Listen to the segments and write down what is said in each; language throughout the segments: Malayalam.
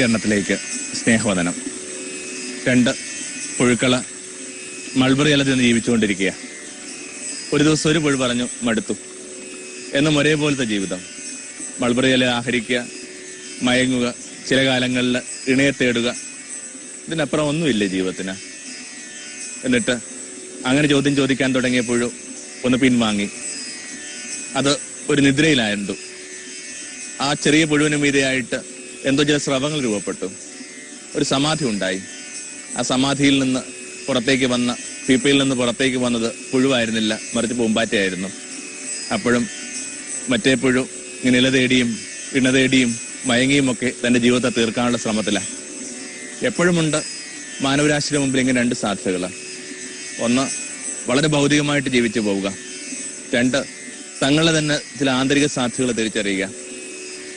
വിശദീകരണത്തിലേക്ക് സ്നേഹവദനം. 2 പുഴുക്കള മൾബറി ഇല തിന്ന് ജീവിച്ചുകൊണ്ടിരിക്കുക. ഒരു ദിവസം ഒരു പുഴു പറഞ്ഞു മടുത്തു. എന്നും ഒരേപോലത്തെ ജീവിതം. മൾബറി ഇല ആഹരിക്കുക, മയങ്ങുക, ചില കാലങ്ങളിൽ ഇണയെ തേടുക, ഇതിനപ്പുറം ഒന്നുമില്ലേ ജീവിതത്തിന്. എന്നിട്ട് അങ്ങനെ ചോദ്യം ചോദിക്കാൻ തുടങ്ങിയപ്പോഴും ഒന്ന് പിൻവാങ്ങി. അത് ഒരു നിദ്രയിലായിരുന്നു. ആ ചെറിയ പുഴുവിന് മീതെയായിട്ട് എന്തോ ചില സ്രവങ്ങൾ രൂപപ്പെട്ടു. ഒരു സമാധി ഉണ്ടായി. ആ സമാധിയിൽ നിന്ന് പുറത്തേക്ക് വന്ന, പീപ്പയിൽ നിന്ന് പുറത്തേക്ക് വന്നത് പുഴുവായിരുന്നില്ല, മറിച്ച് പൂമ്പാറ്റയായിരുന്നു. അപ്പോഴും മറ്റേ പുഴു ഇങ്ങനെ ഇല തേടിയും ഇണ തേടിയും മയങ്ങിയും ഒക്കെ തൻ്റെ ജീവിതത്തെ തീർക്കാനുള്ള ശ്രമത്തിലാണ്. എപ്പോഴുമുണ്ട് മാനവരാശിയുടെ മുമ്പിൽ ഇങ്ങനെ 2 സാധ്യതകൾ. ഒന്ന്, വളരെ ഭൗതികമായിട്ട് ജീവിച്ചു പോവുക. 2, തങ്ങളുടെ തന്നെ ചില ആന്തരിക സാധ്യതകൾ തിരിച്ചറിയുക.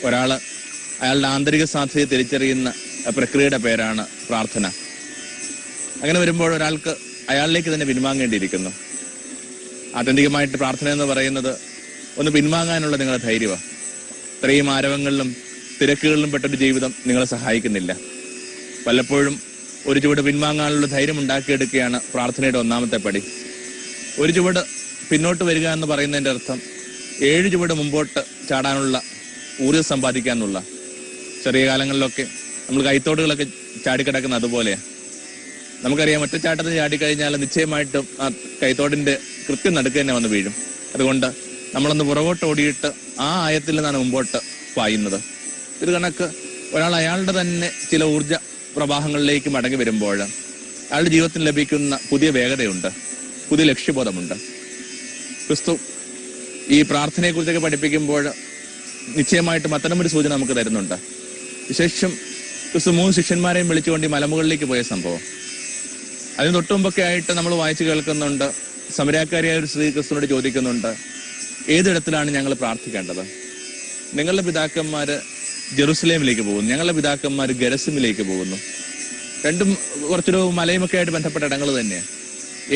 ഒരാൾ അയാളുടെ ആന്തരിക സാധ്യതയെ തിരിച്ചറിയുന്ന പ്രക്രിയയുടെ പേരാണ് പ്രാർത്ഥന. അങ്ങനെ വരുമ്പോൾ ഒരാൾക്ക് അയാളിലേക്ക് തന്നെ പിൻവാങ്ങേണ്ടിയിരിക്കുന്നു. ആത്യന്തികമായിട്ട് പ്രാർത്ഥന എന്ന് പറയുന്നത് ഒന്ന് പിൻവാങ്ങാനുള്ള നിങ്ങളുടെ ധൈര്യമാണ്. ഇത്രയും ആരവങ്ങളിലും തിരക്കുകളിലും പെട്ടൊരു ജീവിതം നിങ്ങളെ സഹായിക്കുന്നില്ല. പലപ്പോഴും ഒരു ചുവട് പിൻവാങ്ങാനുള്ള ധൈര്യം ഉണ്ടാക്കിയെടുക്കുകയാണ് പ്രാർത്ഥനയുടെ ഒന്നാമത്തെ പടി. ഒരു ചുവട് പിന്നോട്ട് വരിക എന്ന് പറയുന്നതിൻ്റെ അർത്ഥം 7 ചുവട് മുമ്പോട്ട് ചാടാനുള്ള ഊർജ്ജം സമ്പാദിക്കുക എന്നുള്ള. ചെറിയ കാലങ്ങളിലൊക്കെ നമ്മൾ കൈത്തോടുകളൊക്കെ ചാടിക്കിടക്കുന്ന അതുപോലെയാണ്. നമുക്കറിയാം, ഒറ്റച്ചാട്ടത്തിന് ചാടിക്കഴിഞ്ഞാൽ നിശ്ചയമായിട്ടും ആ കൈത്തോടിന്റെ കൃത്യം നടുക്ക് തന്നെ വന്ന് വീഴും. അതുകൊണ്ട് നമ്മളൊന്ന് പുറകോട്ട് ഓടിയിട്ട് ആ ആയത്തിൽ നിന്നാണ് മുമ്പോട്ട് പായുന്നത്. ഇത് കണക്ക് ഒരാൾ അയാളുടെ തന്നെ ചില ഊർജ പ്രവാഹങ്ങളിലേക്ക് മടങ്ങി വരുമ്പോൾ അയാളുടെ ജീവിതത്തിൽ ലഭിക്കുന്ന പുതിയ വേഗതയുണ്ട്, പുതിയ ലക്ഷ്യബോധമുണ്ട്. ക്രിസ്തു ഈ പ്രാർത്ഥനയെക്കുറിച്ചൊക്കെ പഠിപ്പിക്കുമ്പോൾ നിശ്ചയമായിട്ടും അത്തരമൊരു സൂചന നമുക്ക് തരുന്നുണ്ട്. വിശേഷം ക്രിസ്തു 3 ശിഷ്യന്മാരെയും വിളിച്ചുകൊണ്ട് ഈ മലമുകളിലേക്ക് പോയ സംഭവം. അതിന് തൊട്ടുമുമ്പൊക്കെ ആയിട്ട് നമ്മൾ വായിച്ചു കേൾക്കുന്നുണ്ട്, സമരക്കാരിയായ ഒരു സ്ത്രീ ക്രിസ്തുവിനോട് ചോദിക്കുന്നുണ്ട്, ഏതിടത്തിലാണ് ഞങ്ങൾ പ്രാർത്ഥിക്കേണ്ടത്? നിങ്ങളുടെ പിതാക്കന്മാര് ജെറുസലേമിലേക്ക് പോകുന്നു, ഞങ്ങളുടെ പിതാക്കന്മാർ ഗരസിമിലേക്ക് പോകുന്നു. രണ്ടും കുറച്ചൊരു മലയുമൊക്കെ ആയിട്ട് ബന്ധപ്പെട്ട ഇടങ്ങൾ തന്നെയാണ്.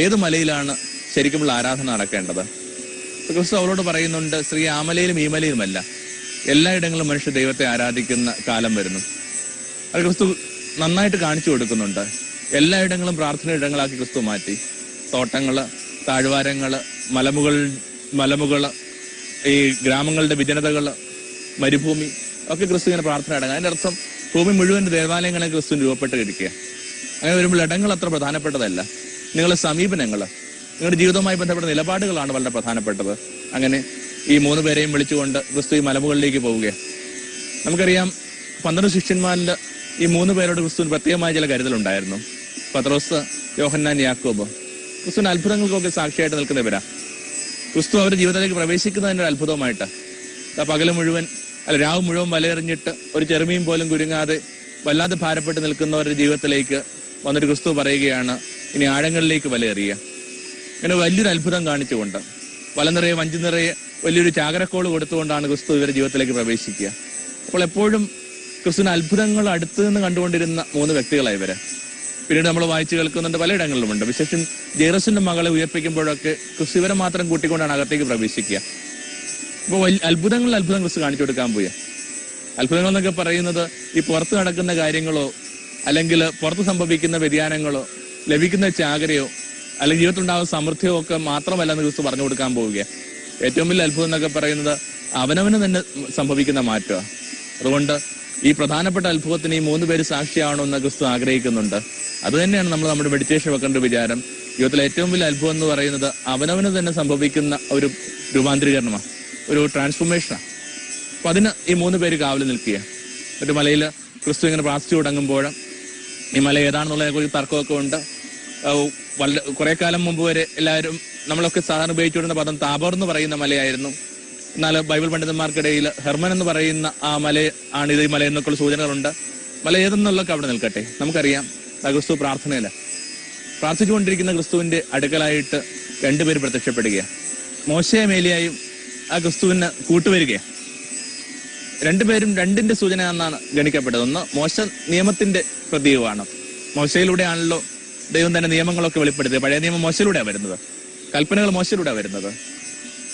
ഏത് മലയിലാണ് ശരിക്കുമുള്ള ആരാധന നടക്കേണ്ടത്? ക്രിസ്തു അവരോട് പറയുന്നുണ്ട്, സ്ത്രീ ആ മലയിലും ഈ മലയിലുമല്ല, എല്ലായിടങ്ങളിലും മനുഷ്യ ദൈവത്തെ ആരാധിക്കുന്ന കാലം വരുന്നു. അത് ക്രിസ്തു നന്നായിട്ട് കാണിച്ചു കൊടുക്കുന്നുണ്ട്. എല്ലായിടങ്ങളും പ്രാർത്ഥന ഇടങ്ങളാക്കി ക്രിസ്തു മാറ്റി. തോട്ടങ്ങള്, താഴ്വാരങ്ങള്, മലമുകള്, ഈ ഗ്രാമങ്ങളുടെ വിജനതകള്, മരുഭൂമി ഒക്കെ ക്രിസ്തു ഇങ്ങനെ പ്രാർത്ഥന ഇടങ്ങൾ. അതിന്റെ അർത്ഥം ഭൂമി മുഴുവൻ ദേവാലയങ്ങളെ ക്രിസ്തു രൂപപ്പെട്ട് ഇരിക്കുക. അങ്ങനെ വരുമ്പോൾ ഇടങ്ങൾ അത്ര പ്രധാനപ്പെട്ടതല്ല, നിങ്ങളുടെ സമീപനങ്ങള്, നിങ്ങളുടെ ജീവിതവുമായി ബന്ധപ്പെട്ട നിലപാടുകളാണ് വളരെ പ്രധാനപ്പെട്ടത്. അങ്ങനെ ഈ 3 പേരെയും വിളിച്ചുകൊണ്ട് ക്രിസ്തു ഈ മലമുകളിലേക്ക് പോവുകയാണ്. നമുക്കറിയാം, 12 ശിഷ്യന്മാരിൽ ഈ 3 പേരോട് ക്രിസ്തുവിന് പ്രത്യേകമായ ചില കരുതലുണ്ടായിരുന്നു. പത്രോസ്, യോഹന്നാൻ, യാക്കോബ്. ക്രിസ്തുവിന് അത്ഭുതങ്ങൾക്കൊക്കെ സാക്ഷിയായിട്ട് നിൽക്കുന്നവരാ. ക്രിസ്തു അവരുടെ ജീവിതത്തിലേക്ക് പ്രവേശിക്കുന്നതിൻ്റെ ഒരു അത്ഭുതമായിട്ട് പകല് മുഴുവൻ രാവ് മുഴുവൻ വലയെറിഞ്ഞിട്ട് ഒരു ചെറുമീൻ പോലും കുരുങ്ങാതെ വല്ലാതെ ഭാരപ്പെട്ട് നിൽക്കുന്നവരുടെ ജീവിതത്തിലേക്ക് വന്നിട്ട് ക്രിസ്തു പറയുകയാണ്, ഇനി ആഴങ്ങളിലേക്ക് വലയെറിയുക. ഇങ്ങനെ വലിയൊരു അത്ഭുതം കാണിച്ചുകൊണ്ട്, വല നിറയെ വഞ്ചി നിറയെ വലിയൊരു ചാകരക്കോള് കൊടുത്തുകൊണ്ടാണ് ക്രിസ്തു ഇവരുടെ ജീവിതത്തിലേക്ക് പ്രവേശിക്കുക. അപ്പോൾ എപ്പോഴും ക്രിസ്തുവിന് അത്ഭുതങ്ങൾ അടുത്ത് നിന്ന് കണ്ടുകൊണ്ടിരുന്ന 3 വ്യക്തികളായി ഇവര്. പിന്നീട് നമ്മൾ വായിച്ചു കേൾക്കുന്നുണ്ട്, പലയിടങ്ങളിലുമുണ്ട്. വിശേഷം ജെറസിന്റെ മകളെ ഉയർപ്പിക്കുമ്പോഴൊക്കെ ക്രിസ്തു ഇവരെ മാത്രം കൂട്ടിക്കൊണ്ടാണ് അകത്തേക്ക് പ്രവേശിക്കുക. അപ്പോൾ അത്ഭുതങ്ങളിൽ അത്ഭുതം ക്രിസ്തു കാണിച്ചു കൊടുക്കാൻ പോയ. അത്ഭുതങ്ങൾ എന്നൊക്കെ പറയുന്നത് ഈ പുറത്ത് നടക്കുന്ന കാര്യങ്ങളോ അല്ലെങ്കിൽ പുറത്ത് സംഭവിക്കുന്ന വ്യതിയാനങ്ങളോ ലഭിക്കുന്ന ചാകരയോ അല്ലെങ്കിൽ ജീവിതത്തിലുണ്ടാകുന്ന സമൃദ്ധിയോ ഒക്കെ മാത്രമല്ലെന്ന് ക്രിസ്തു പറഞ്ഞു കൊടുക്കാൻ പോവുക. ഏറ്റവും വലിയ അത്ഭുതം എന്നൊക്കെ പറയുന്നത് അവനവന് തന്നെ സംഭവിക്കുന്ന മാറ്റമാണ്. അതുകൊണ്ട് ഈ പ്രധാനപ്പെട്ട അത്ഭുതത്തിന് ഈ 3 പേര് സാക്ഷിയാവണമെന്ന് ക്രിസ്തു ആഗ്രഹിക്കുന്നുണ്ട്. അത് തന്നെയാണ് നമ്മൾ നമ്മുടെ മെഡിറ്റേഷൻ വെക്കേണ്ട വിചാരം. ജീവിതത്തിലെ ഏറ്റവും വലിയ അത്ഭുതം എന്ന് പറയുന്നത് അവനവന് തന്നെ സംഭവിക്കുന്ന ഒരു രൂപാന്തരീകരണമാണ്, ഒരു ട്രാൻസ്ഫോർമേഷനാണ്. അപ്പൊ അതിന് ഈ 3 പേര് കാവൽ നിൽക്കുക. ഒരു മലയിൽ ക്രിസ്തു ഇങ്ങനെ പ്രാർത്ഥിച്ചു തുടങ്ങുമ്പോൾ ഈ മല ഏതാണെന്നുള്ളതിനെ കുറിച്ച് തർക്കമൊക്കെ ഉണ്ട്. കുറെ കാലം മുമ്പ് വരെ എല്ലാവരും നമ്മളൊക്കെ സാധാരണ ഉപയോഗിച്ചുകൊണ്ടിരുന്ന പദം താബോർ എന്ന് പറയുന്ന മലയായിരുന്നു. എന്നാൽ ബൈബിൾ പണ്ഡിതന്മാർക്കിടയിൽ ഹെർമൻ എന്ന് പറയുന്ന ആ മല ആണ് ഇത്, ഈ മല എന്നൊക്കെയുള്ള സൂചനകളുണ്ട്. മല ഏതെന്നുള്ളതൊക്കെ അവിടെ നിൽക്കട്ടെ. നമുക്കറിയാം, ക്രിസ്തു പ്രാർത്ഥനയില്ല. പ്രാർത്ഥിച്ചുകൊണ്ടിരിക്കുന്ന ക്രിസ്തുവിന്റെ അടുക്കലായിട്ട് 2 പേര് പ്രത്യക്ഷപ്പെടുകയാണ്. മോശയും ഏലിയായും ആ ക്രിസ്തുവിന് കൂട്ടുവരികയാണ്. 2 പേരും 2ന്റെ സൂചന എന്നാണ് ഗണിക്കപ്പെട്ടത്. ഒന്ന്, മോശ നിയമത്തിന്റെ പ്രതീകമാണ്. മോശയിലൂടെയാണല്ലോ ദൈവം തന്നെ നിയമങ്ങളൊക്കെ വെളിപ്പെടുത്തിയത്. പഴയ നിയമം മോശയിലൂടെയാണ് വരുന്നത്, കൽപ്പനകൾ മോശയിലൂടെയാണ് വരുന്നത്.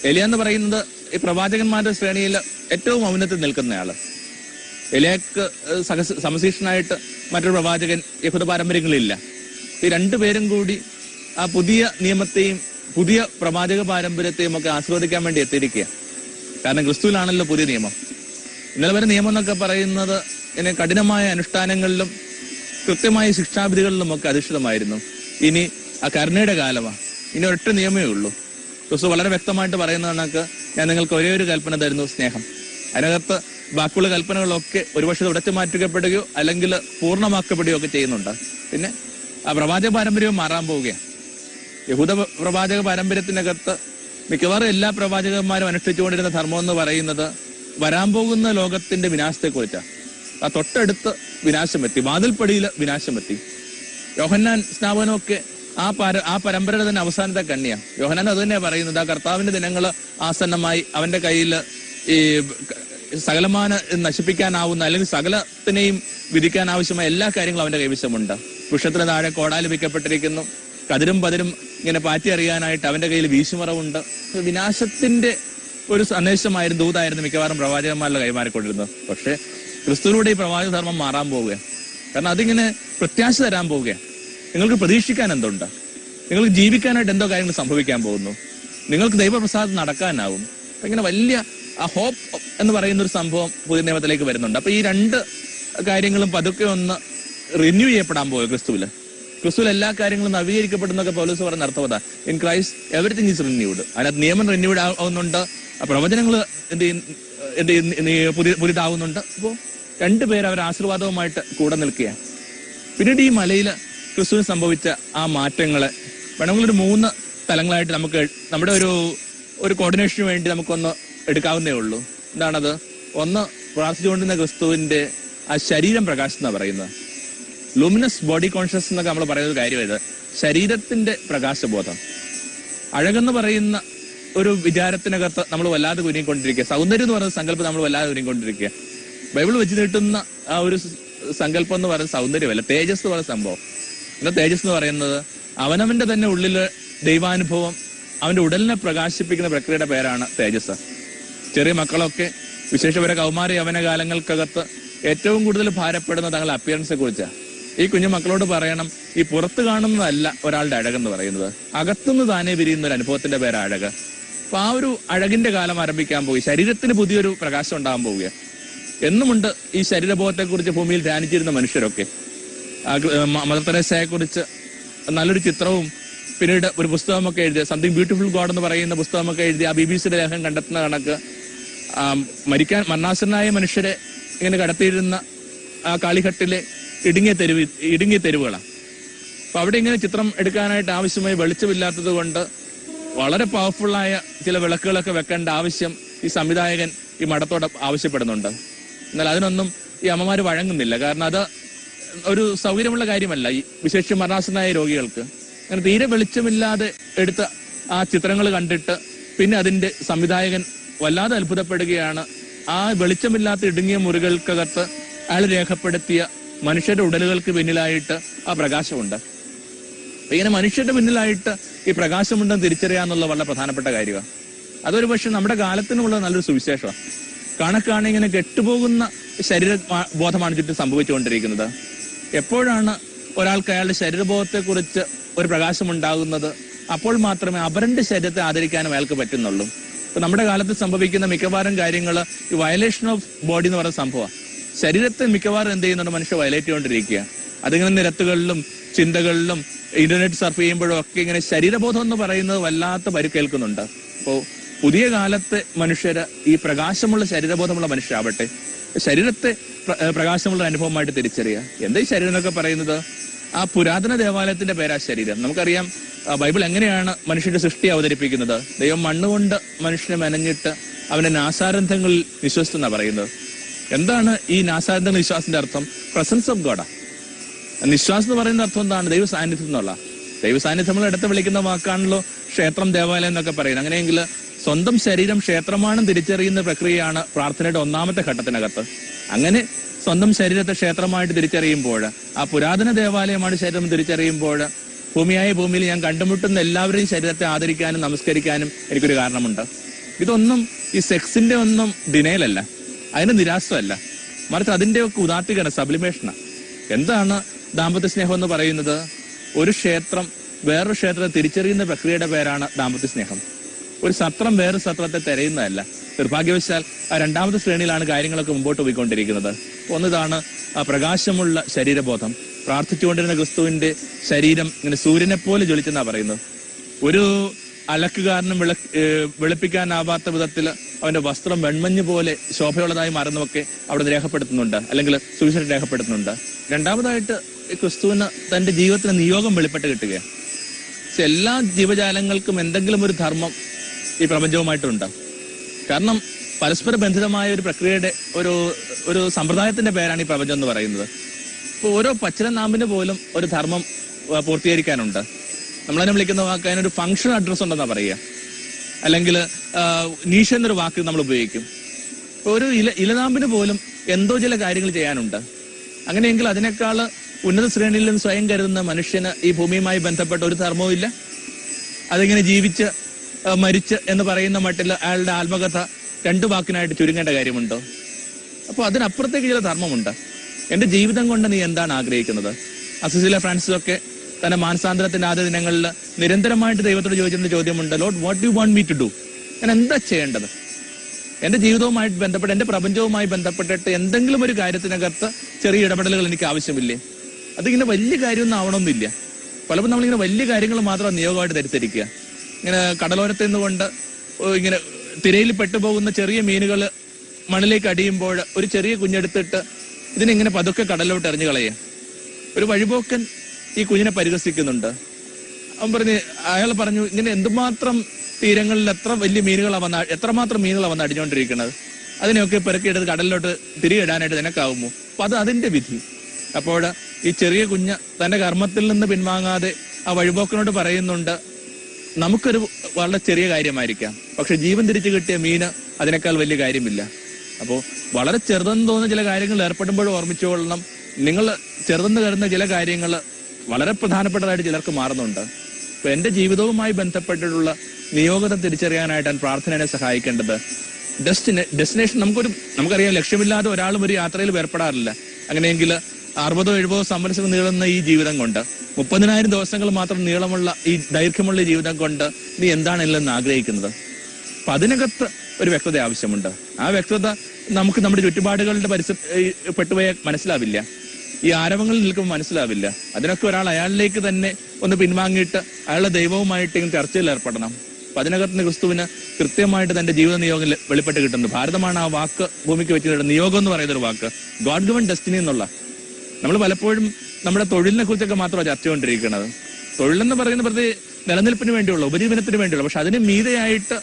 എലിയ എന്ന് പറയുന്നത് ഈ പ്രവാചകന്മാരുടെ ശ്രേണിയിൽ ഏറ്റവും ഔന്നത്തിൽ നിൽക്കുന്നയാള്. എലിയാക്ക് സമശീഷനായിട്ട് മറ്റൊരു പ്രവാചകൻ യഹൂദ പാരമ്പര്യങ്ങളില്ല. ഈ രണ്ടുപേരും കൂടി ആ പുതിയ നിയമത്തെയും പുതിയ പ്രവാചക പാരമ്പര്യത്തെയും ഒക്കെ ആസ്വദിക്കാൻ വേണ്ടി എത്തിയിരിക്കുക. കാരണം ക്രിസ്തുവിലാണല്ലോ പുതിയ നിയമം. ഇന്നലെ വരെ നിയമം എന്നൊക്കെ പറയുന്നത് ഇങ്ങനെ കഠിനമായ അനുഷ്ഠാനങ്ങളിലും കൃത്യമായ ശിക്ഷാവിധികളിലും ഒക്കെ അധിഷ്ഠിതമായിരുന്നു. ഇനി ആ കരുണയുടെ കാലമാണ്. ഇനി ഒരൊറ്റ നിയമമേ ഉള്ളൂ. ക്രിസ്തു വളരെ വ്യക്തമായിട്ട് പറയുന്ന കണക്ക് ഞാൻ നിങ്ങൾക്ക് ഒരേ ഒരു കൽപ്പന തരുന്നു, സ്നേഹം. അതിനകത്ത് ബാക്കിയുള്ള കൽപ്പനകളൊക്കെ ഒരുപക്ഷെ ഉടച്ചു മാറ്റിക്കപ്പെടുകയോ അല്ലെങ്കിൽ പൂർണ്ണമാക്കപ്പെടുകയോ ഒക്കെ ചെയ്യുന്നുണ്ട്. പിന്നെ ആ പ്രവാചക പാരമ്പര്യവും മാറാൻ പോവുകയാണ്. യഹൂദ പ്രവാചക പാരമ്പര്യത്തിനകത്ത് മിക്കവാറും എല്ലാ പ്രവാചകന്മാരും അനുഷ്ഠിച്ചുകൊണ്ടിരുന്ന ധർമ്മം എന്ന് പറയുന്നത് വരാൻ പോകുന്ന ലോകത്തിന്റെ വിനാശത്തെക്കുറിച്ചാണ്. ആ തൊട്ടടുത്ത് വിനാശമെത്തി, വാതിൽപ്പടിയിൽ വിനാശമെത്തി. യോഹന്നാൻ സ്നാപനമൊക്കെ ആ പരമ്പരയുടെ തന്നെ അവസാനത്തെ കണ്ണിയാണ്. യോഹന്നാൻ അത് തന്നെയാണ് പറയുന്നത്, ആ കർത്താവിന്റെ ദിനങ്ങൾ ആസന്നമായി, അവന്റെ കയ്യിൽ ഈ സകലമാന നശിപ്പിക്കാനാവുന്ന അല്ലെങ്കിൽ സകലത്തിനെയും വിധിക്കാൻ ആവശ്യമായ എല്ലാ കാര്യങ്ങളും അവന്റെ കൈവശമുണ്ട്. വൃക്ഷത്തിന് താഴെ കോടാലി വയ്ക്കപ്പെട്ടിരിക്കുന്നു, കതിരും പതിരും ഇങ്ങനെ പാറ്റി അറിയാനായിട്ട് അവന്റെ കയ്യിൽ വീശുമറവുണ്ട്. വിനാശത്തിന്റെ ഒരു സന്ദേശമായിരുന്നു, ദൂതായിരുന്നു മിക്കവാറും പ്രവാചകന്മാരുടെ കൈമാറിക്കൊണ്ടിരുന്നത്. പക്ഷെ ക്രിസ്തുവിലൂടെ ഈ പ്രവാചക ധർമ്മം മാറാൻ പോവുകയാണ്. കാരണം അതിങ്ങനെ പ്രത്യാശ തരാൻ പോവുകയാണ്. നിങ്ങൾക്ക് പ്രതീക്ഷിക്കാൻ എന്തുണ്ട്? നിങ്ങൾക്ക് ജീവിക്കാനായിട്ട് എന്തോ കാര്യങ്ങൾ സംഭവിക്കാൻ പോകുന്നു. നിങ്ങൾക്ക് ദൈവപ്രസാദം നടക്കാനാവും. അപ്പൊ ഇങ്ങനെ വലിയ ആ ഹോപ്പ് എന്ന് പറയുന്ന ഒരു സംഭവം പുതിയ നിയമത്തിലേക്ക് വരുന്നുണ്ട്. അപ്പൊ ഈ രണ്ട് കാര്യങ്ങളും പതുക്കെ ഒന്ന് റിന്യൂ ചെയ്യപ്പെടാൻ പോകും ക്രിസ്തുവില്. ക്രിസ്തുവിൽ എല്ലാ കാര്യങ്ങളും നവീകരിക്കപ്പെടുന്നൊക്കെ പൗലോസ് പറയുന്ന അർത്ഥം അതാ, in Christ everything is renewed. അതിനകത്ത് നിയമം റിന്യൂഡ് ആവുന്നുണ്ട്, പ്രവചനങ്ങൾ പുതിയതാവുന്നുണ്ട്. അപ്പോൾ രണ്ടുപേർ അവർ ആശീർവാദവുമായിട്ട് കൂടെ നിൽക്കുകയാണ്. പിന്നീട് ഈ മലയിൽ ക്രിസ്തുവിന് സംഭവിച്ച ആ മാറ്റങ്ങളെ വേണമെങ്കിൽ ഒരു 3 തലങ്ങളായിട്ട് നമുക്ക് നമ്മുടെ ഒരു കോർഡിനേഷന് വേണ്ടി നമുക്കൊന്ന് എടുക്കാവുന്നേ ഉള്ളൂ. എന്താണത്? ഒന്ന്, പ്രാർത്ഥിച്ചുകൊണ്ടിരുന്ന ക്രിസ്തുവിന്റെ ആ ശരീരം പ്രകാശം എന്നാണ് പറയുന്നത്. ലൂമിനസ് ബോഡി കോൺഷ്യസ് എന്നൊക്കെ നമ്മൾ പറയുന്ന കാര്യം ഇത്. ശരീരത്തിന്റെ പ്രകാശബോധം. അഴകെന്ന് പറയുന്ന ഒരു വിചാരത്തിനകത്ത് നമ്മൾ വല്ലാതെ കുരുങ്ങിക്കൊണ്ടിരിക്കുക. സൗന്ദര്യം എന്ന് പറയുന്ന സങ്കല്പം നമ്മൾ വല്ലാതെ കുരുങ്ങിക്കൊണ്ടിരിക്കുക. ബൈബിൾ വെച്ച് നീട്ടുന്ന ആ ഒരു സങ്കല്പം എന്ന് പറയുന്ന സൗന്ദര്യമല്ല, തേജസ് എന്ന് പറയുന്ന സംഭവം. എന്താ തേജസ് എന്ന് പറയുന്നത്? അവനവന്റെ തന്നെ ഉള്ളില് ദൈവാനുഭവം അവന്റെ ഉടലിനെ പ്രകാശിപ്പിക്കുന്ന പ്രക്രിയയുടെ പേരാണ് തേജസ്. ചെറിയ മക്കളൊക്കെ വിശേഷപര കൗമാര യവന കാലങ്ങൾക്കകത്ത് ഏറ്റവും കൂടുതൽ ഭാരപ്പെടുന്ന തങ്ങളുടെ അപ്പിയറൻസിനെ കുറിച്ചാണ്. ഈ കുഞ്ഞു മക്കളോട് പറയണം, ഈ പുറത്ത് കാണുന്നതല്ല ഒരാളുടെ അഴകെന്ന് പറയുന്നത്, അകത്തുനിന്ന് താനേ വിരിയുന്ന ഒരു അനുഭവത്തിന്റെ പേര് അഴക്. അപ്പൊ ആ ഒരു അഴകിന്റെ കാലം ആരംഭിക്കാൻ പോയി. ശരീരത്തിന് പുതിയൊരു പ്രകാശം ഉണ്ടാകാൻ പോവുക. എന്നുമുണ്ട് ഈ ശരീരബോധത്തെ കുറിച്ച് ഭൂമിയിൽ ധ്യാനിച്ചിരുന്ന മനുഷ്യരൊക്കെ. മദർ തെരേസയെ കുറിച്ച് നല്ലൊരു ചിത്രവും പിന്നീട് ഒരു പുസ്തകമൊക്കെ എഴുതിയ സംതിങ് ബ്യൂട്ടിഫുൾ ഗോഡ് എന്ന് പറയുന്ന പുസ്തകമൊക്കെ എഴുതി ആ BBC ലേഖനം കണ്ടെത്തുന്ന കണക്ക് മരണാസന്നനായ മനുഷ്യരെ ഇങ്ങനെ കടത്തിയിരുന്ന ആ കാളിഘട്ടിലെ ഇടുങ്ങിയ തെരുവുകളാണ്. അപ്പൊ അവിടെ ഇങ്ങനെ ചിത്രം എടുക്കാനായിട്ട് ആവശ്യമായി വെളിച്ചമില്ലാത്തത് കൊണ്ട് വളരെ പവർഫുള്ളായ ചില വിളക്കുകളൊക്കെ വെക്കേണ്ട ആവശ്യം ഈ സംവിധായകൻ ഈ മഠത്തോട് ആവശ്യപ്പെടുന്നുണ്ട്. എന്നാൽ അതിനൊന്നും ഈ അമ്മമാര് വഴങ്ങുന്നില്ല. കാരണം അത് ഒരു സൗകര്യമുള്ള കാര്യമല്ല ഈ വിശേഷിച്ച് മരണാസന്നനായ രോഗികൾക്ക്. അങ്ങനെ തീരെ വെളിച്ചമില്ലാതെ എടുത്ത ആ ചിത്രങ്ങൾ കണ്ടിട്ട് പിന്നെ അതിന്റെ സംവിധായകൻ വല്ലാതെ അത്ഭുതപ്പെടുകയാണ്. ആ വെളിച്ചമില്ലാത്ത ഇടുങ്ങിയ മുറികൾക്കകത്ത് അയാൾ രേഖപ്പെടുത്തിയ മനുഷ്യരുടെ ഉടലുകൾക്ക് പിന്നിലായിട്ട് ആ പ്രകാശമുണ്ട്. ഇങ്ങനെ മനുഷ്യരുടെ പിന്നിലായിട്ട് ഈ പ്രകാശമുണ്ടെന്ന് തിരിച്ചറിയാന്നുള്ള വളരെ പ്രധാനപ്പെട്ട കാര്യമാണ്. അതൊരു പക്ഷെ നമ്മുടെ കാലത്തിനുള്ള നല്ലൊരു സുവിശേഷമാണ്. കണക്കാണ് ഇങ്ങനെ കെട്ടുപോകുന്ന ശരീര ബോധമാണ് ചുറ്റും സംഭവിച്ചുകൊണ്ടിരിക്കുന്നത്. എപ്പോഴാണ് ഒരാൾക്ക് അയാളുടെ ശരീരബോധത്തെക്കുറിച്ച് ഒരു പ്രകാശമുണ്ടാകുന്നത്, അപ്പോൾ മാത്രമേ അപരന്റെ ശരീരത്തെ ആദരിക്കാനും അയാൾക്ക് പറ്റുന്നുള്ളൂ. ഇപ്പൊ നമ്മുടെ കാലത്ത് സംഭവിക്കുന്ന മിക്കവാറും കാര്യങ്ങൾ ഈ വയലേഷൻ ഓഫ് ബോഡി എന്ന് പറയുന്ന സംഭവമാണ്. ശരീരത്തെ മിക്കവാറും എന്ത് ചെയ്യുന്നുണ്ട്? മനുഷ്യ വയലേറ്റ് ചെയ്തുകൊണ്ടിരിക്കുക. അതിങ്ങനെ നിരത്തുകളിലും ചിന്തകളിലും ഇന്റർനെറ്റ് സർഫ് ചെയ്യുമ്പോഴും ഒക്കെ ഇങ്ങനെ ശരീരബോധം എന്ന് പറയുന്നത് വല്ലാത്ത പരിക്കേൽക്കുന്നുണ്ട്. അപ്പോ പുതിയ കാലത്തെ മനുഷ്യര് ഈ പ്രകാശമുള്ള ശരീരബോധമുള്ള മനുഷ്യരാവട്ടെ, ശരീരത്തെ പ്രകാശമുള്ള അനുഭവമായിട്ട് തിരിച്ചറിയുക. എന്താ ഈ ശരീരം എന്നൊക്കെ പറയുന്നത്? ആ പുരാതന ദേവാലയത്തിന്റെ പേരാ ശരീരം. നമുക്കറിയാം ബൈബിൾ എങ്ങനെയാണ് മനുഷ്യന്റെ സൃഷ്ടി അവതരിപ്പിക്കുന്നത്. ദൈവം മണ്ണുകൊണ്ട് മനുഷ്യനെ മെനഞ്ഞിട്ട് അവന്റെ നാസാരന്ധങ്ങളിൽ വിശ്വസിച്ചെന്നാണ് പറയുന്നത്. എന്താണ് ഈ നാസാരന്ധങ്ങൾ വിശ്വാസത്തിന്റെ അർത്ഥം? Presence of ഗോഡാ. നിശ്വാസം എന്ന് പറയുന്ന അർത്ഥം എന്താണ്? ദൈവ സാന്നിധ്യം എന്നുള്ള. ദൈവ സാന്നിധ്യം നമ്മൾ എടുത്ത് വിളിക്കുന്ന വാക്കാണല്ലോ ക്ഷേത്രം, ദേവാലയം എന്നൊക്കെ പറയുന്നത്. അങ്ങനെയെങ്കിൽ സ്വന്തം ശരീരം ക്ഷേത്രമാണെന്ന് തിരിച്ചറിയുന്ന പ്രക്രിയയാണ് പ്രാർത്ഥനയുടെ 1ാമത്തെ ഘട്ടത്തിനകത്ത്. അങ്ങനെ സ്വന്തം ശരീരത്തെ ക്ഷേത്രമായിട്ട് തിരിച്ചറിയുമ്പോൾ, ആ പുരാതന ദേവാലയമാണ് ശരീരം തിരിച്ചറിയുമ്പോൾ, ഭൂമിയായ ഭൂമിയിൽ ഞാൻ കണ്ടുമുട്ടുന്ന എല്ലാവരെയും ശരീരത്തെ ആദരിക്കാനും നമസ്കരിക്കാനും എനിക്കൊരു കാരണമുണ്ട്. ഇതൊന്നും ഈ സെക്സിന്റെ ഒന്നും ഡിനയലല്ല, അതിന് നിരാശമല്ല. മറിച്ച് അതിന്റെയൊക്കെ ഉദാത്തീകരണം, സബ്ലിമേഷനാണ്. എന്താണ് ദാമ്പത്യ സ്നേഹം എന്ന് പറയുന്നത്? ഒരു ക്ഷേത്രം വേറൊരു ക്ഷേത്രത്തെ തിരിച്ചറിയുന്ന പ്രക്രിയയുടെ പേരാണ് ദാമ്പത്യ സ്നേഹം. ഒരു സത്രം വേറൊരു സത്രത്തെ തിരയുന്നതല്ല. നിർഭാഗ്യവശാൽ ആ രണ്ടാമത്തെ ശ്രേണിയിലാണ് കാര്യങ്ങളൊക്കെ മുമ്പോട്ട് പോയിക്കൊണ്ടിരിക്കുന്നത്. ഒന്നിതാണ് ആ പ്രകാശമുള്ള ശരീരബോധം. പ്രാർത്ഥിച്ചുകൊണ്ടിരുന്ന ക്രിസ്തുവിന്റെ ശരീരം ഇങ്ങനെ സൂര്യനെ പോലെ ജ്വലിച്ചെന്നാ പറയുന്നത്. ഒരു അലക്കുകാരനും വെളുപ്പിക്കാനാവാത്ത വിധത്തിൽ അവന്റെ വസ്ത്രം വെൺമഞ്ഞ് പോലെ ശോഭയുള്ളതായി മാറുന്നതൊക്കെ അവിടെ രേഖപ്പെടുത്തുന്നുണ്ട്, അല്ലെങ്കിൽ സുവിശേഷം രേഖപ്പെടുത്തുന്നുണ്ട്. രണ്ടാമതായിട്ട് ക്രിസ്തുവിന് തന്റെ ജീവിതത്തിന് നിയോഗം വെളിപ്പെട്ട് കിട്ടുകയാണ്. എല്ലാ ജീവജാലങ്ങൾക്കും എന്തെങ്കിലും ഒരു ധർമ്മം ഈ പ്രപഞ്ചവുമായിട്ടുണ്ട്. കാരണം പരസ്പര ബന്ധിതമായ ഒരു പ്രക്രിയയുടെ ഒരു സമ്പ്രദായത്തിന്റെ പേരാണ് ഈ പ്രപഞ്ചം എന്ന് പറയുന്നത്. ഇപ്പോൾ ഓരോ പച്ചിലനാമ്പിന് പോലും ഒരു ധർമ്മം പൂർത്തീകരിക്കാനുണ്ട്. നമ്മളതിനെ വിളിക്കുന്ന വാക്ക് അതിനൊരു ഫങ്ഷൻ അഡ്രസ് ഉണ്ടെന്നാ പറയുക, അല്ലെങ്കിൽ നീഷ എന്നൊരു വാക്ക് നമ്മൾ ഉപയോഗിക്കും. ഇപ്പോൾ ഒരു ഇലനാമ്പിന് പോലും എന്തോ ചില കാര്യങ്ങൾ ചെയ്യാനുണ്ട്. അങ്ങനെയെങ്കിൽ അതിനേക്കാൾ ഉന്നത ശ്രേണിയിൽ നിന്ന് സ്വയം കരുതുന്ന മനുഷ്യന് ഈ ഭൂമിയുമായി ബന്ധപ്പെട്ട ഒരു ധർമ്മവും ഇല്ല. അതിങ്ങനെ ജീവിച്ച് മരിച്ച് എന്ന് പറയുന്ന മട്ടിൽ അയാളുടെ ആത്മകഥ 2 വാക്കിനായിട്ട് ചുരുങ്ങേണ്ട കാര്യമുണ്ടോ? അപ്പോൾ അതിനപ്പുറത്തേക്ക് ചില ധർമ്മമുണ്ട്. എന്റെ ജീവിതം കൊണ്ട് നീ എന്താണ് ആഗ്രഹിക്കുന്നത്? അസിസിലെ ഫ്രാൻസിസൊക്കെ തന്റെ മാനസാന്തരത്തിന്റെ ആദ്യ ദിനങ്ങളിൽ നിരന്തരമായിട്ട് ദൈവത്തോട് ചോദിച്ചിരുന്ന ചോദ്യമുണ്ട്, Lord what you want me to do? ഞാൻ എന്താ ചെയ്യേണ്ടത്? എന്റെ ജീവിതവുമായിട്ട് ബന്ധപ്പെട്ട്, എന്റെ പ്രപഞ്ചവുമായി ബന്ധപ്പെട്ടിട്ട് എന്തെങ്കിലും ഒരു കാര്യത്തിനകത്ത് ചെറിയ ഇടപെടലുകൾ എനിക്ക് ആവശ്യമില്ലേ? അതിങ്ങനെ വലിയ കാര്യമൊന്നും ആവണമെന്നില്ല. പലപ്പോഴും നമ്മളിങ്ങനെ വലിയ കാര്യങ്ങൾ മാത്രം നിയോഗമായിട്ട് ധരിച്ചിരിക്കുക. ഇങ്ങനെ കടലോരത്ത് നിന്നുകൊണ്ട് ഇങ്ങനെ തിരയിൽ പെട്ടുപോകുന്ന ചെറിയ മീനുകൾ മണ്ണിലേക്ക് അടിയുമ്പോൾ ഒരു ചെറിയ കുഞ്ഞെടുത്തിട്ട് ഇതിനെങ്ങനെ പതുക്കെ കടലിലോട്ട് എറിഞ്ഞു കളയുക. ഒരു വഴിപോക്കൻ ഈ കുഞ്ഞിനെ പരിഹസിക്കുന്നുണ്ട്. അയാൾ പറഞ്ഞു, ഇങ്ങനെ എന്തുമാത്രം തീരങ്ങളിൽ എത്രമാത്രം മീനുകളാണ് വന്ന് അടിഞ്ഞുകൊണ്ടിരിക്കുന്നത്, അതിനെയൊക്കെ പെറുക്കിയെടുത്ത് കടലിലോട്ട് തിരികെ ഇടാനായിട്ട് നിനക്കാവുമോ? അപ്പൊ അത് അതിന്റെ വിധി. അപ്പോൾ ഈ ചെറിയ കുഞ്ഞ് തന്റെ കർമ്മത്തിൽ നിന്ന് പിൻവാങ്ങാതെ ആ വഴിപോക്കനോട് പറയുന്നുണ്ട്, നമുക്കൊരു വളരെ ചെറിയ കാര്യമായിരിക്കാം, പക്ഷെ ജീവൻ തിരിച്ചു കിട്ടിയ മീന് അതിനേക്കാൾ വലിയ കാര്യമില്ല. അപ്പോൾ വളരെ ചെറുതെന്ന് തോന്നുന്ന ചില കാര്യങ്ങൾ ഏർപ്പെടുമ്പോഴും ഓർമ്മിച്ചുകൊള്ളണം, നിങ്ങൾ ചെറുതെന്ന് കരുതുന്ന ചില കാര്യങ്ങൾ വളരെ പ്രധാനപ്പെട്ടതായിട്ട് ചിലർക്ക് മാറുന്നുണ്ട്. അപ്പൊ എന്റെ ജീവിതവുമായി ബന്ധപ്പെട്ടിട്ടുള്ള നിയോഗത്തെ തിരിച്ചറിയാനായിട്ടാണ് പ്രാർത്ഥന എന്നെ സഹായിക്കേണ്ടത്. ഡെസ്റ്റിനേഷൻ നമുക്കറിയാം, ലക്ഷ്യമില്ലാതെ ഒരാളും ഒരു യാത്രയിൽ ഏർപ്പെടാറില്ല. അങ്ങനെയെങ്കിൽ 60-70 സംവത്സരം നീളുന്ന ഈ ജീവിതം കൊണ്ട്, 30,000 ദിവസങ്ങൾ മാത്രം നീളമുള്ള ഈ ദൈർഘ്യമുള്ള ജീവിതം കൊണ്ട് നീ എന്താണ് എല്ലാം ആഗ്രഹിക്കുന്നത്? അപ്പൊ അതിനകത്ത് ഒരു വ്യക്തത ആവശ്യമുണ്ട്. ആ വ്യക്തത നമുക്ക് നമ്മുടെ ചുറ്റുപാടുകളുടെ പെട്ടുപോയാൽ മനസ്സിലാവില്ല, ഈ ആരവങ്ങളിൽ നിൽക്കുമ്പോൾ മനസ്സിലാവില്ല. അതിനൊക്കെ ഒരാൾ അയാളിലേക്ക് തന്നെ ഒന്ന് പിൻവാങ്ങിയിട്ട് അയാളുടെ ദൈവവുമായിട്ട് ചർച്ചയിൽ ഏർപ്പെടണം. അപ്പൊ അതിനകത്ത് ക്രിസ്തുവിന് കൃത്യമായിട്ട് തന്റെ ജീവിത നിയോഗം വെളിപ്പെട്ട് കിട്ടുന്നത്. ഭാരതമാണ് ആ വാക്ക് ഭൂമിക്ക് വെച്ചിട്ട് നിയോഗം എന്ന് പറയുന്ന ഒരു വാക്ക്, ഗോഡ് ഗിവൺ ഡെസ്റ്റിനി എന്നുള്ള. നമ്മൾ പലപ്പോഴും നമ്മുടെ തൊഴിലിനെ കുറിച്ചൊക്കെ മാത്രമാണ് ചർച്ച കൊണ്ടിരിക്കുന്നത്. തൊഴിലെന്ന് പറയുന്ന പ്രതി നിലനിൽപ്പിന് വേണ്ടിയുള്ള, ഉപജീവനത്തിന് വേണ്ടിയുള്ള, പക്ഷെ അതിന് മീതെയായിട്ട്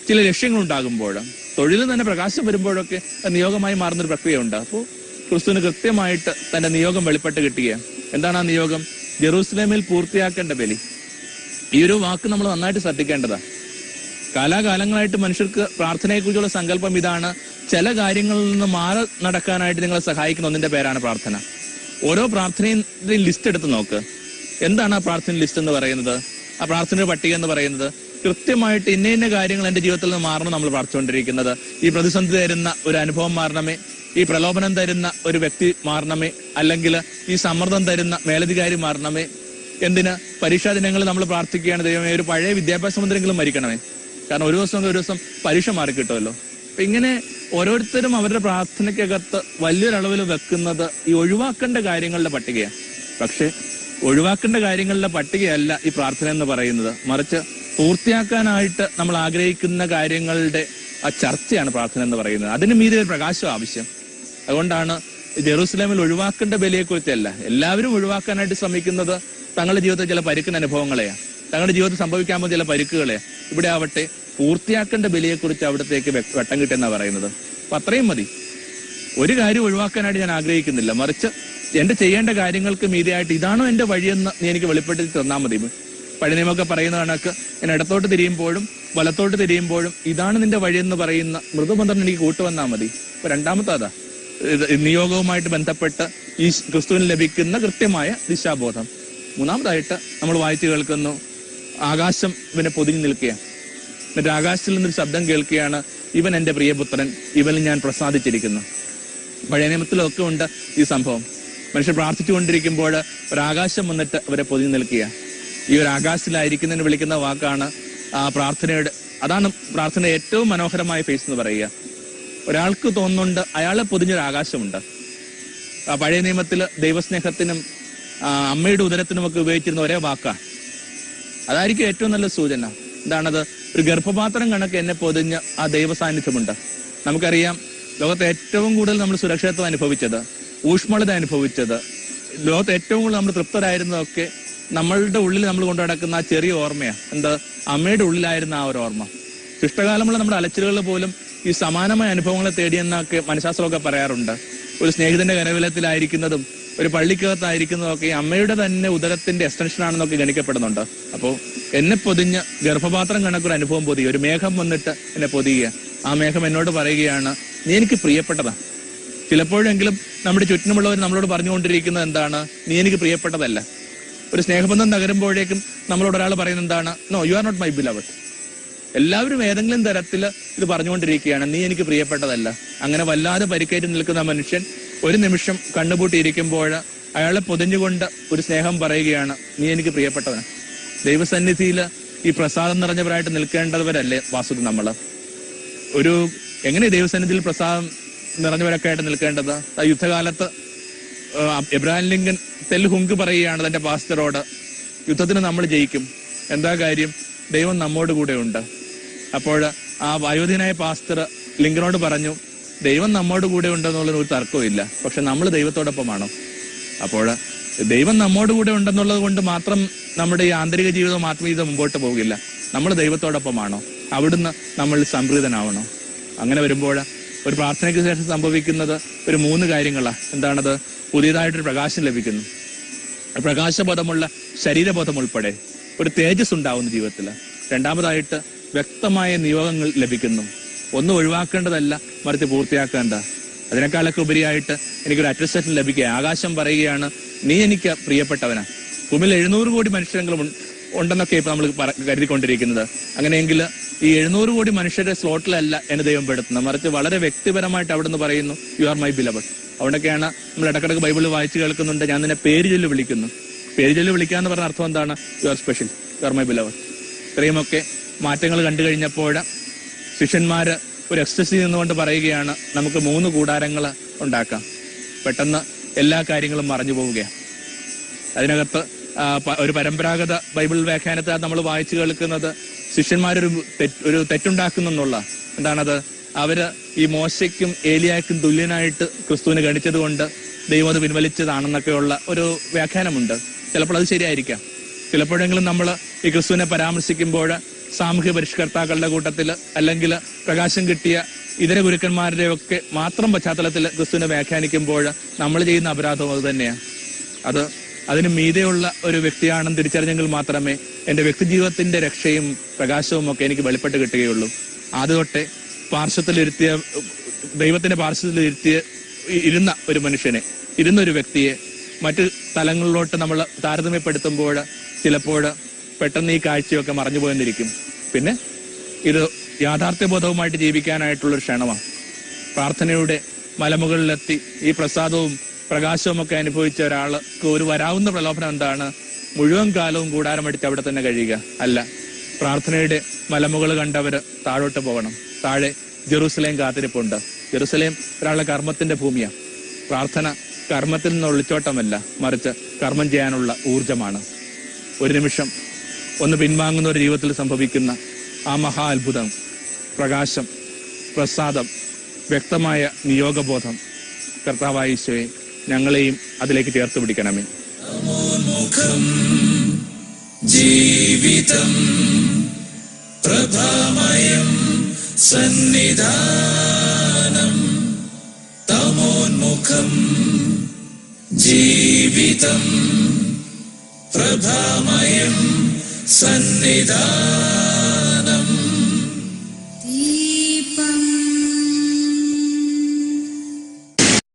ചില ലക്ഷ്യങ്ങൾ ഉണ്ടാകുമ്പോൾ, തൊഴിലിൽ തന്നെ പ്രകാശം വരുമ്പോഴൊക്കെ നിയോഗമായി മാറുന്നൊരു പ്രക്രിയ ഉണ്ട്. അപ്പോൾ ക്രിസ്തുവിന് കൃത്യമായിട്ട് തന്റെ നിയോഗം വെളിപ്പെട്ട് കിട്ടുക. എന്താണ് ആ നിയോഗം? ജെറൂസലേമിൽ പൂർത്തിയാക്കേണ്ട ബലി. ഈ ഒരു വാക്ക് നമ്മൾ നന്നായിട്ട് ശ്രദ്ധിക്കേണ്ടതാണ്. കാലാകാലങ്ങളായിട്ട് മനുഷ്യർക്ക് പ്രാർത്ഥനയെക്കുറിച്ചുള്ള സങ്കല്പം ഇതാണ്, ചില കാര്യങ്ങളിൽ നിന്ന് മാറി നടക്കാനായിട്ട് നിങ്ങളെ സഹായിക്കുന്ന ഒന്നിന്റെ പേരാണ് പ്രാർത്ഥന. ഓരോ പ്രാർത്ഥനയും ലിസ്റ്റ് എടുത്ത് നോക്ക്. എന്താണ് ആ പ്രാർത്ഥന ലിസ്റ്റ് എന്ന് പറയുന്നത്? ആ പ്രാർത്ഥനയുടെ പട്ടിക എന്ന് പറയുന്നത് കൃത്യമായിട്ട് ഇന്ന കാര്യങ്ങൾ എന്റെ ജീവിതത്തിൽ നിന്ന് മാറണം നമ്മൾ പ്രാർത്ഥിച്ചുകൊണ്ടിരിക്കുന്നത്. ഈ പ്രതിസന്ധി തരുന്ന ഒരു അനുഭവം മാറണമേ, ഈ പ്രലോഭനം തരുന്ന ഒരു വ്യക്തി മാറണമേ, അല്ലെങ്കിൽ ഈ സമ്മർദ്ദം തരുന്ന മേലധികാരി മാറണമേ. എന്തിന്? പരീക്ഷാ ദിനങ്ങളിൽ നമ്മൾ പ്രാർത്ഥിക്കുകയാണ്, ദൈവമേ ഒരു പഴയ വിദ്യാഭ്യാസ മന്ത്രിയെങ്കിലും മരിക്കണമേ, കാരണം ഒരു ദിവസം പരീക്ഷ മാറി കിട്ടുമല്ലോ. അപ്പൊ ഇങ്ങനെ ഓരോരുത്തരും അവരുടെ പ്രാർത്ഥനയ്ക്കകത്ത് വലിയൊരളവിൽ വെക്കുന്നത് ഈ ഒഴിവാക്കേണ്ട കാര്യങ്ങളുടെ പട്ടികയാണ്. പക്ഷെ ഒഴിവാക്കേണ്ട കാര്യങ്ങളുടെ പട്ടികയല്ല ഈ പ്രാർത്ഥന എന്ന് പറയുന്നത്, മറിച്ച് പൂർത്തിയാക്കാനായിട്ട് നമ്മൾ ആഗ്രഹിക്കുന്ന കാര്യങ്ങളുടെ ആ ചർച്ചയാണ് പ്രാർത്ഥന എന്ന് പറയുന്നത്. അതിന് മീതെ ഒരു പ്രകാശം ആവശ്യം. അതുകൊണ്ടാണ് ജെറൂസലേമിൽ ഒഴിവാക്കേണ്ട ബലിയെക്കുറിച്ചല്ല, എല്ലാവരും ഒഴിവാക്കാനായിട്ട് ശ്രമിക്കുന്നത് തങ്ങളുടെ ജീവിതത്തിൽ ചില പരുക്കുന്ന അനുഭവങ്ങളെയാണ്, തങ്ങളുടെ ജീവിതത്തിൽ സംഭവിക്കാൻ പോകുന്ന ചില പരുക്കുകളെയാണ്. ഇവിടെ ആവട്ടെ പൂർത്തിയാക്കേണ്ട ബലിയെക്കുറിച്ച് അവിടത്തേക്ക് വെട്ടം കിട്ടുന്ന പറയുന്നത്. അപ്പൊ അത്രയും മതി. ഒരു കാര്യം ഒഴിവാക്കാനായിട്ട് ഞാൻ ആഗ്രഹിക്കുന്നില്ല, മറിച്ച് എന്റെ ചെയ്യേണ്ട കാര്യങ്ങൾക്ക് മീതെയായിട്ട് ഇതാണോ എന്റെ വഴിയെന്ന് നീ എനിക്ക് വെളിപ്പെടുത്തി തന്നാൽ മതി. പഴയ നിയമമൊക്കെ പറയുന്ന കണക്ക് ഞാൻ ഇടത്തോട്ട് തിരിയുമ്പോഴും വലത്തോട്ട് തിരിയുമ്പോഴും ഇതാണ് നിന്റെ വഴിയെന്ന് പറയുന്ന മൃദുബന്ധം എനിക്ക് കൂട്ടുവന്നാൽ മതി. ഇപ്പൊ രണ്ടാമത്തേതാ നിയോഗവുമായിട്ട് ബന്ധപ്പെട്ട് ഈ ക്രിസ്തുവിന് ലഭിക്കുന്ന കൃത്യമായ ദിശാബോധം. മൂന്നാമതായിട്ട് നമ്മൾ വായിച്ചു കേൾക്കുന്നു, ആകാശം ഇവനെ പൊതിഞ്ഞു നിൽക്കുക. എന്നിട്ട് ആകാശത്തിൽ നിന്നൊരു ശബ്ദം കേൾക്കുകയാണ്, ഇവൻ എന്റെ പ്രിയപുത്രൻ, ഇവനിൽ ഞാൻ പ്രസാദിച്ചിരിക്കുന്നു. പഴയ നിയമത്തിലൊക്കെ ഉണ്ട് ഈ സംഭവം. മനുഷ്യർ പ്രാർത്ഥിച്ചുകൊണ്ടിരിക്കുമ്പോൾ ഒരാകാശം വന്നിട്ട് അവരെ പൊതിഞ്ഞു നിൽക്കുക. ഈ ഒരു ആകാശത്തിലായിരിക്കുന്നതിന് വിളിക്കുന്ന വാക്കാണ് പ്രാർത്ഥനയുടെ. അതാണ് പ്രാർത്ഥനയുടെ ഏറ്റവും മനോഹരമായ ഫേസ് എന്ന് പറയുക. ഒരാൾക്ക് തോന്നുന്നുണ്ട് അയാളെ പൊതിഞ്ഞൊരു ആകാശമുണ്ട്. പഴയ നിയമത്തിൽ ദൈവസ്നേഹത്തിനും അമ്മയുടെ ഉദരത്തിനുമൊക്കെ ഉപയോഗിച്ചിരുന്ന ഒരേ വാക്കാണ്. അതായിരിക്കും ഏറ്റവും നല്ല സൂചന. എന്താണത്? ഒരു ഗർഭപാത്രം കണക്ക് എന്നെ പൊതിഞ്ഞ് ആ ദൈവ സാന്നിധ്യമുണ്ട്. നമുക്കറിയാം, ലോകത്തെ ഏറ്റവും കൂടുതൽ നമ്മൾ സുരക്ഷിതത്വം അനുഭവിച്ചത്, ഊഷ്മളത അനുഭവിച്ചത്, ലോകത്ത് ഏറ്റവും കൂടുതൽ നമ്മൾ തൃപ്തരായിരുന്നതൊക്കെ നമ്മളുടെ ഉള്ളിൽ നമ്മൾ കൊണ്ടു നടക്കുന്ന ആ ചെറിയ ഓർമ്മയാണ്. എന്താ? അമ്മയുടെ ഉള്ളിലായിരുന്ന ആ ഒരു ഓർമ്മ. ശിഷ്ടകാലമുള്ള നമ്മുടെ അലച്ചിലുകളിൽ പോലും ഈ സമാനമായ അനുഭവങ്ങളെ തേടിയെന്നൊക്കെ മനഃശാസ്ത്രമൊക്കെ പറയാറുണ്ട്. ഒരു സ്നേഹിതന്റെ കരവിലത്തിലായിരിക്കുന്നതും ഒരു പള്ളിക്കകത്തായിരിക്കുന്നതൊക്കെ ഈ അമ്മയുടെ തന്നെ ഉദരത്തിന്റെ എക്സ്റ്റൻഷൻ ആണെന്നൊക്കെ ഗണിക്കപ്പെടുന്നുണ്ട്. അപ്പോൾ എന്നെ പൊതിഞ്ഞ് ഗർഭപാത്രം കണക്കൊരു അനുഭവം പൊതിയുക, ഒരു മേഘം വന്നിട്ട് എന്നെ പൊതിയുക. ആ മേഘം എന്നോട് പറയുകയാണ്, നീ എനിക്ക് പ്രിയപ്പെട്ടതാ. ചിലപ്പോഴെങ്കിലും നമ്മുടെ ചുറ്റിനുമുള്ളവർ നമ്മളോട് പറഞ്ഞുകൊണ്ടിരിക്കുന്നത് എന്താണ്? നീ എനിക്ക് പ്രിയപ്പെട്ടതല്ല. ഒരു സ്നേഹബന്ധം തകരുമ്പോഴേക്കും നമ്മളോട് ഒരാൾ പറയുന്നത് എന്താണ്? No, you are not my beloved. എല്ലാവരും ഏതെങ്കിലും തരത്തിൽ ഇത് പറഞ്ഞുകൊണ്ടിരിക്കുകയാണ്, നീ എനിക്ക് പ്രിയപ്പെട്ടതല്ല. അങ്ങനെ വല്ലാതെ പരിക്കേറ്റ് നിൽക്കുന്ന മനുഷ്യൻ ഒരു നിമിഷം കണ്ണുപൂട്ടിയിരിക്കുമ്പോൾ അയാളെ പൊതിഞ്ഞുകൊണ്ട് ഒരു സ്നേഹം പറയുകയാണ്, നീ എനിക്ക് പ്രിയപ്പെട്ടവനാണ്. ദൈവസന്നിധിയിൽ ഈ പ്രസാദം നിറഞ്ഞവരായിട്ട് നിൽക്കേണ്ടവരല്ലേ വാസുദ് നമ്മൾ? ഒരു എങ്ങനെ ദൈവസന്നിധിയിൽ പ്രസാദം നിറഞ്ഞവരൊക്കെ ആയിട്ട് നിൽക്കേണ്ടത്? യുദ്ധകാലത്ത് എബ്രഹാം ലിങ്കൻ തെൽഹുങ്ക് പറയുകയാണ് തന്റെ പാസ്റ്ററോട്, യുദ്ധത്തിന് നമ്മൾ ജയിക്കും. എന്താ കാര്യം? ദൈവം നമ്മോട് കൂടെ ഉണ്ട്. അപ്പോൾ ആ വയോധികനായ പാസ്റ്റർ ലിങ്കനോട് പറഞ്ഞു, ദൈവം നമ്മോട് കൂടെ ഉണ്ടെന്നുള്ളതിന് ഒരു തർക്കവും ഇല്ല, പക്ഷെ നമ്മൾ ദൈവത്തോടൊപ്പമാണോ? അപ്പോൾ ദൈവം നമ്മോട് കൂടെ ഉണ്ടെന്നുള്ളത് കൊണ്ട് മാത്രം നമ്മുടെ ഈ ആന്തരിക ജീവിതവും ആത്മീയത മുമ്പോട്ട് പോകില്ല. നമ്മൾ ദൈവത്തോടൊപ്പമാണോ? അവിടുന്ന് നമ്മൾ സംപ്രീതനാവണോ? അങ്ങനെ വരുമ്പോൾ ഒരു പ്രാർത്ഥനയ്ക്ക് ശേഷം സംഭവിക്കുന്നത് ഒരു 3 കാര്യങ്ങളാണ്. എന്താണത്? പുതിയതായിട്ടൊരു പ്രകാശം ലഭിക്കുന്നു, പ്രകാശബോധമുള്ള ശരീരബോധം ഉൾപ്പെടെ ഒരു തേജസ് ഉണ്ടാവുന്നു ജീവിതത്തിൽ. രണ്ടാമതായിട്ട് വ്യക്തമായ നിയോഗങ്ങൾ ലഭിക്കുന്നു. ഒന്നും ഒഴിവാക്കേണ്ടതല്ല, മറിച്ച് പൂർത്തിയാക്കേണ്ട. അതിനേക്കാളൊക്കെ ഉപരിയായിട്ട് എനിക്കൊരു അറ്റസ്റ്റേഷൻ ലഭിക്കുക. ആകാശം പറയുകയാണ്, നീ എനിക്ക് പ്രിയപ്പെട്ടവനാ. ഭൂമിയിൽ 700 കോടി മനുഷ്യരെങ്കിലും ഉണ്ടെന്നൊക്കെ ഇപ്പൊ നമ്മൾ കരുതിക്കൊണ്ടിരിക്കുന്നത്. അങ്ങനെയെങ്കിൽ ഈ 700 കോടി മനുഷ്യരുടെ സ്ലോട്ടിലല്ല എന്നെ ദൈവം പെടുത്തുന്നത്, മറിച്ച് വളരെ വ്യക്തിപരമായിട്ട് അവിടുന്ന് പറയുന്നു, യു ആർ മൈ ബിലവഡ്. അവിടൊക്കെയാണ് നമ്മൾ ഇടക്കിടക്ക് ബൈബിളിൽ വായിച്ചു കേൾക്കുന്നുണ്ട്, ഞാൻ നിന്നെ പേര് ചൊല്ലി വിളിക്കുന്നു. പേര് ചൊല്ലി വിളിക്കുക എന്ന് പറഞ്ഞ അർത്ഥം എന്താണ്? You are special, you are my beloved. ഇത്രയുമൊക്കെ മാറ്റങ്ങൾ കണ്ടു കഴിഞ്ഞപ്പോൾ ശിഷ്യന്മാര് ഒരു എക്സ്റ്റസി നിന്നുകൊണ്ട് പറയുകയാണ്, നമുക്ക് 3 കൂടാരങ്ങൾ ഉണ്ടാക്കാം. പെട്ടെന്ന് എല്ലാ കാര്യങ്ങളും മറഞ്ഞു പോവുകയാണ്. അതിനകത്ത് ഒരു പരമ്പരാഗത ബൈബിൾ വ്യാഖ്യാനത്തിൽ നമ്മൾ വായിച്ചു കേൾക്കുന്നത് ശിഷ്യന്മാരൊരു തെറ്റുണ്ടാക്കുന്നുള്ള. എന്താണത്? അവര് ഈ മോശയ്ക്കും ഏലിയായ്ക്കും തുല്യനായിട്ട് ക്രിസ്തുവിനെ ഗണിച്ചത് കൊണ്ട് ദൈവം അത് പിൻവലിച്ചതാണെന്നൊക്കെയുള്ള ഒരു വ്യാഖ്യാനമുണ്ട്. ചിലപ്പോൾ അത് ശരിയായിരിക്കാം. ചിലപ്പോഴെങ്കിലും നമ്മൾ ഈ ക്രിസ്തുവിനെ പരാമർശിക്കുമ്പോൾ സാമൂഹ്യ പരിഷ്കർത്താക്കളുടെ കൂട്ടത്തിൽ അല്ലെങ്കിൽ പ്രകാശം കിട്ടിയ ഇതര ഗുരുക്കന്മാരുടെ ഒക്കെ മാത്രം പശ്ചാത്തലത്തിൽ ക്രിസ്തുവിനെ വ്യാഖ്യാനിക്കുമ്പോൾ നമ്മൾ ചെയ്യുന്ന അപരാധം അത് തന്നെയാണ്. അതിന് മീതെയുള്ള ഒരു വ്യക്തിയാണെന്ന് തിരിച്ചറിഞ്ഞെങ്കിൽ മാത്രമേ എന്റെ വ്യക്തിജീവിതത്തിന്റെ രക്ഷയും പ്രകാശവും ഒക്കെ എനിക്ക് വെളിപ്പെട്ട് കിട്ടുകയുള്ളൂ. ആദ്യതൊട്ടെ പാർശ്വത്തിലിരുത്തിയ ദൈവത്തിന്റെ ഇരുന്ന ഒരു മനുഷ്യനെ, ഇരുന്നൊരു വ്യക്തിയെ മറ്റു തലങ്ങളിലോട്ട് നമ്മൾ താരതമ്യപ്പെടുത്തുമ്പോൾ ചിലപ്പോൾ പെട്ടെന്ന് ഈ കാഴ്ചയൊക്കെ മറഞ്ഞു പോയെന്നിരിക്കും. പിന്നെ ഇത് യാഥാർത്ഥ്യബോധവുമായിട്ട് ജീവിക്കാനായിട്ടുള്ളൊരു ക്ഷണമാണ്. പ്രാർത്ഥനയുടെ മലമുകളിലെത്തി ഈ പ്രസാദവും പ്രകാശവും ഒക്കെ അനുഭവിച്ച ഒരാൾക്ക് ഒരു വരാവുന്ന പ്രലോഭനം എന്താണ്? മുഴുവൻ കാലവും കൂടാരമടിച്ച് അവിടെ തന്നെ കഴിയുക അല്ല. പ്രാർത്ഥനയുടെ മലമുകൾ കണ്ടവര് താഴോട്ട് പോകണം. താഴെ ജെറൂസലേം കാത്തിരിപ്പുണ്ട്. ജെറൂസലേം ഒരാളുടെ കർമ്മത്തിന്റെ ഭൂമിയാണ്. പ്രാർത്ഥന കർമ്മത്തിൽ നിന്ന് ഒളിച്ചോട്ടമല്ല, മറിച്ച് കർമ്മം ചെയ്യാനുള്ള ഊർജമാണ്. ഒരു നിമിഷം ഒന്ന് പിൻവാങ്ങുന്ന ഒരു ജീവിതത്തിൽ സംഭവിക്കുന്ന ആ മഹാ അത്ഭുതം, പ്രകാശം, പ്രസാദം, വ്യക്തമായ നിയോഗബോധം. കർത്താവായ ഈശോയെ, ഞങ്ങളെയും അതിലേക്ക് ചേർത്ത് പിടിക്കണമേ. ജീവിതം പ്രഭാമയം സന്നിധാനം, തമോന്മുഖം ജീവിതം പ്രഭാമയം സന്നിധാനം.